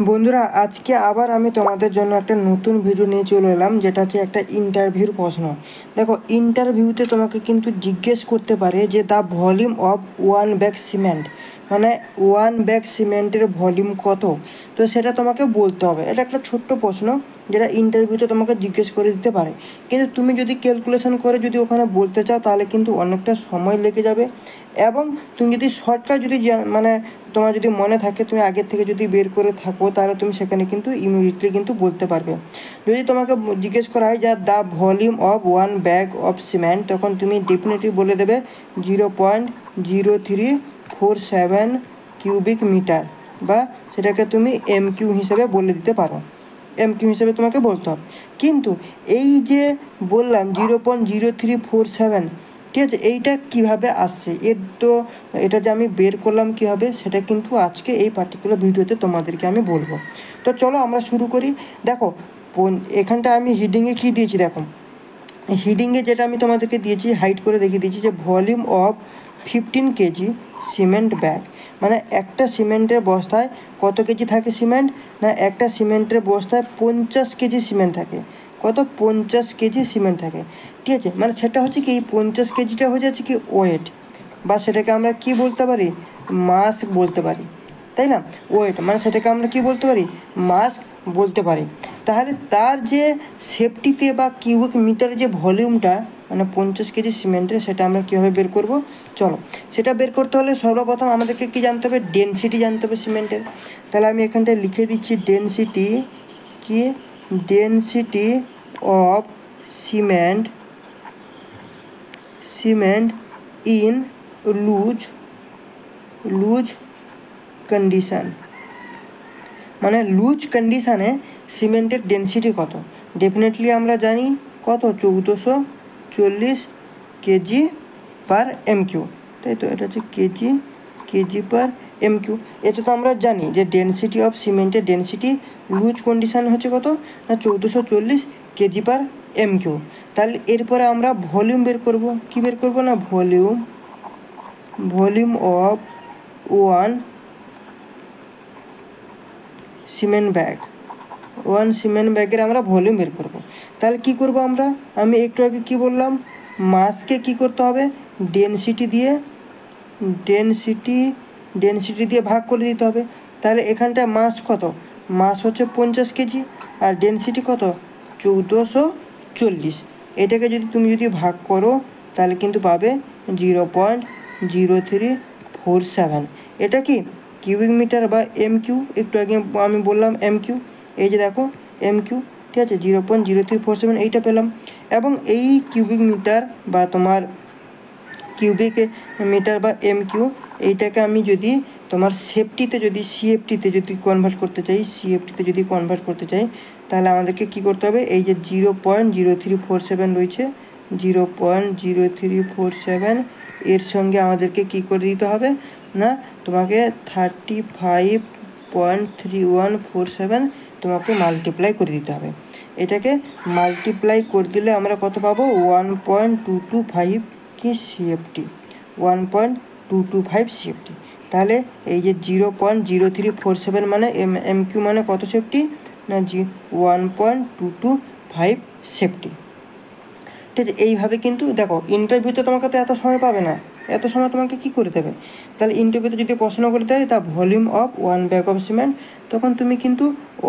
বন্ধুরা, আজকে আবার আমি তোমাদের জন্য একটা নতুন ভিডিও নিয়ে চলে এলাম, যেটা হচ্ছে একটা ইন্টারভিউর প্রশ্ন। দেখো, ইন্টারভিউতে তোমাকে কিন্তু জিজ্ঞেস করতে পারে যে the volume of one bag cement, মানে ওয়ান ব্যাগ সিমেন্টের ভলিউম কত। তো সেটা তোমাকে বলতে হবে। এটা একটা ছোট্ট প্রশ্ন যেটা ইন্টারভিউতে তোমাকে জিজ্ঞেস করে দিতে পারে। কিন্তু তুমি যদি ক্যালকুলেশন করে যদি ওখানে বলতে চাও তাহলে কিন্তু অনেকটা সময় লেগে যাবে। এবং তুমি যদি শর্টকাট যদি মানে তোমার যদি মনে থাকে, তুমি আগের থেকে যদি বের করে থাকো, তাহলে তুমি সেখানে কিন্তু ইমিডিয়েটলি কিন্তু বলতে পারবে। যদি তোমাকে জিজ্ঞেস করা হয় যে the volume of one bag of cement, তখন তুমি ডেফিনেটলি বলে দেবে 0.0347 কিউবিক মিটার, বা সেটাকে তুমি MQ হিসেবে বলে দিতে পারো। MQ হিসেবে তোমাকে বলতে হবে। কিন্তু এই যে বললাম 0.0347, ঠিক আছে, এইটা কিভাবে আসছে, এটা যে আমি বের করলাম কীভাবে, সেটা কিন্তু আজকে এই পার্টিকুলার ভিডিওতে তোমাদেরকে আমি বলবো। তো চলো আমরা শুরু করি। দেখো, এখানটা আমি হিডিংয়ে কী দিয়েছি, দেখো হিডিংয়ে যেটা আমি তোমাদেরকে দিয়েছি, হাইড করে দেখিয়ে দিয়েছি যে volume of 15 KG cement bag, মানে একটা সিমেন্টের বস্তায় কত কেজি থাকে সিমেন্ট না, একটা সিমেন্টের বস্তায় 50 কেজি সিমেন্ট থাকে। কত? 50 কেজি সিমেন্ট থাকে, ঠিক আছে। মানে সেটা হচ্ছে কি, এই 50 কেজিটা হয়ে যাচ্ছে কি ওয়েট, বা সেটাকে আমরা কি বলতে পারি, মাস বলতে পারি, তাই না? ওয়েট মানে সেটাকে আমরা কি বলতে পারি, মাস বলতে পারি। তাহলে তার যে সেফটিতে বা কিউবিক মিটারের যে ভলিউমটা, মানে 50 কেজি সিমেন্টের, সেটা আমরা কীভাবে বের করব। চলো, সেটা বের করতে হলে সর্বপ্রথম আমাদেরকে কী জানতে হবে, ডেনসিটি জানতে হবে সিমেন্টের। তাহলে আমি এখানটায় লিখে দিচ্ছি ডেনসিটি, কি density of cement in loose condition, মানে লুজ কন্ডিশানে সিমেন্টের ডেনসিটি কত। ডেফিনেটলি আমরা জানি কত, 1440 কেজি পার MQ, তাই তো? এটা হচ্ছে কেজি পার MQ। এটা তো আমরা জানি যে ডেনসিটি অফ সিমেন্টের ডেনসিটি লুজ কন্ডিশান হচ্ছে কত না, 1440 কেজি পার MQ। তাহলে এরপরে আমরা ভলিউম বের করব। কি বের করব না, ভলিউম অফ ওয়ান সিমেন্ট ব্যাগের আমরা ভলিউম বের করব। তাহলে কি করব আমরা, আমি একটু আগে কি বললাম, মাসকে কি করতে হবে, ডেনসিটি দিয়ে ভাগ করে দিতে হবে। তাহলে এখানটা মাস কত, মাস হচ্ছে 50 কেজি, আর ডেনসিটি কত, 1440। এটাকে তুমি যদি ভাগ করো তাহলে কিন্তু পাবে 0.0347। এটা কি কিউবিক মিটার বা MQ। একটু আগে আমি বললাম MQ, এই যে দেখো MQ, ঠিক আছে, 0.0347 এইটা পেলাম। এবং এই কিউবিক মিটার বা MQ, এইটাকে আমি যদি তোমার সেফটিতে যদি CFTতে যদি কনভার্ট করতে চাই, তাহলে আমাদেরকে কি করতে হবে, এই যে 0.0347 রয়েছে, 0.0347 এর সঙ্গে আমাদেরকে কি করে দিতে হবে না, তোমাকে 35.3147 তোমাকে মাল্টিপ্লাই করে দিতে হবে। এটাকে মাল্টিপ্লাই করে দিলে আমরা কত পাবো, 1.225 কি CFT, 1.225 CFT। তাহলে এই যে 0.0347 মানে MQ মানে কত সেফটি না, 1.225 সেফটি। ঠিক আছে, এইভাবে কিন্তু দেখো ইন্টারভিউতে তোমাকে তো এত সময় পাবে না, এত সময় তোমাকে কি করে দেবে। তাহলে ইন্টারভিউতে যদি প্রশ্ন করে দেয় the volume of one bag of cement, তখন তুমি কিন্তু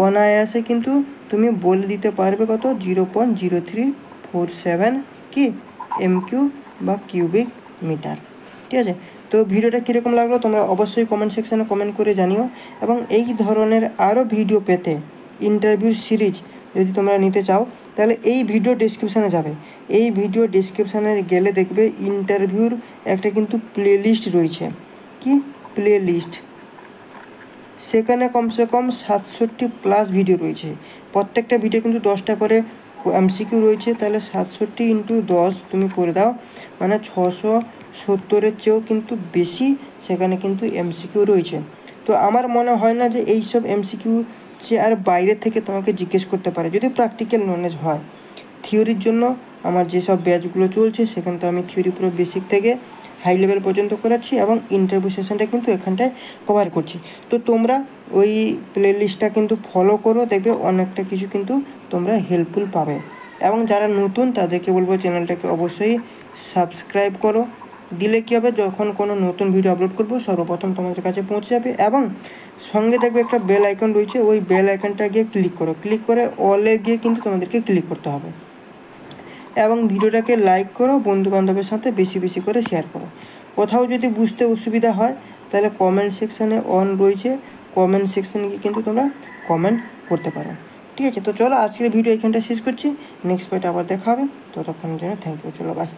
অনায়াসে কিন্তু তুমি বলে দিতে পারবে কত, 0.0347 কি MQ বা কিউবিক মিটার। ঠিক আছে, তো ভিডিওটা কীরকম লাগলো তোমরা অবশ্যই কমেন্ট সেকশানে কমেন্ট করে জানিও। এবং এই ধরনের আরও ভিডিও পেতে, ইন্টারভিউ সিরিজ যদি তোমরা নিতে চাও, তাহলে এই ভিডিও ডেসক্রিপশানে যাবে। এই ভিডিও ডেসক্রিপশানে গেলে দেখবে ইন্টারভিউর একটা কিন্তু প্লেলিস্ট রয়েছে, কি প্লেলিস্ট, সেখানে কমসে কম 67+ ভিডিও রয়েছে। প্রত্যেকটা ভিডিও কিন্তু 10টা করে MCQ রয়েছে। তাহলে 67 × 10 তুমি করে দাও, মানে 670-এর চেয়েও কিন্তু বেশি সেখানে কিন্তু MCQ রয়েছে। তো আমার মনে হয় না যে এইসব MCQ যে আর বাইরে থেকে তোমাকে জিজ্ঞেস করতে পারে, যদি প্র্যাকটিক্যাল নলেজ হয়। থিওরির জন্য আমার যেসব ব্যাচগুলো চলছে, সেখানে তো আমি থিওরি পুরো বেসিক থেকে হাই লেভেল পর্যন্ত করাচ্ছি, এবং ইন্টারভিউ সেশনটা কিন্তু এখানটায় কভার করছি। তো তোমরা ওই প্লেলিস্টটা কিন্তু ফলো করো, দেখবে অনেকটা কিছু কিন্তু তোমরা হেল্পফুল পাবে। এবং যারা নতুন তাদেরকে বলবো চ্যানেলটাকে অবশ্যই সাবস্ক্রাইব করো, দিলে কী হবে যখন কোনো নতুন ভিডিও আপলোড করবো সর্বপ্রথম তোমাদের কাছে পৌঁছে যাবে। এবং সঙ্গে দেখবে একটা বেল আইকন রয়েছে, ওই বেল আইকনটা গিয়ে ক্লিক করো, ক্লিক করে অলে গিয়ে কিন্তু তোমাদেরকে ক্লিক করতে হবে। এবং ভিডিওটাকে লাইক করো, বন্ধুবান্ধবের সাথে বেশি বেশি করে শেয়ার করো। কোথাও যদি বুঝতে অসুবিধা হয় তাহলে কমেন্ট সেকশানে অন রয়েছে, কমেন্ট সেকশানে গিয়ে কিন্তু তোমরা কমেন্ট করতে পারো। ঠিক আছে, তো চলো আজকের ভিডিও এখানটা শেষ করছি, নেক্সট পার্টে আবার দেখা হবে, ততক্ষণের জন্য থ্যাংক ইউ, চলো বাই।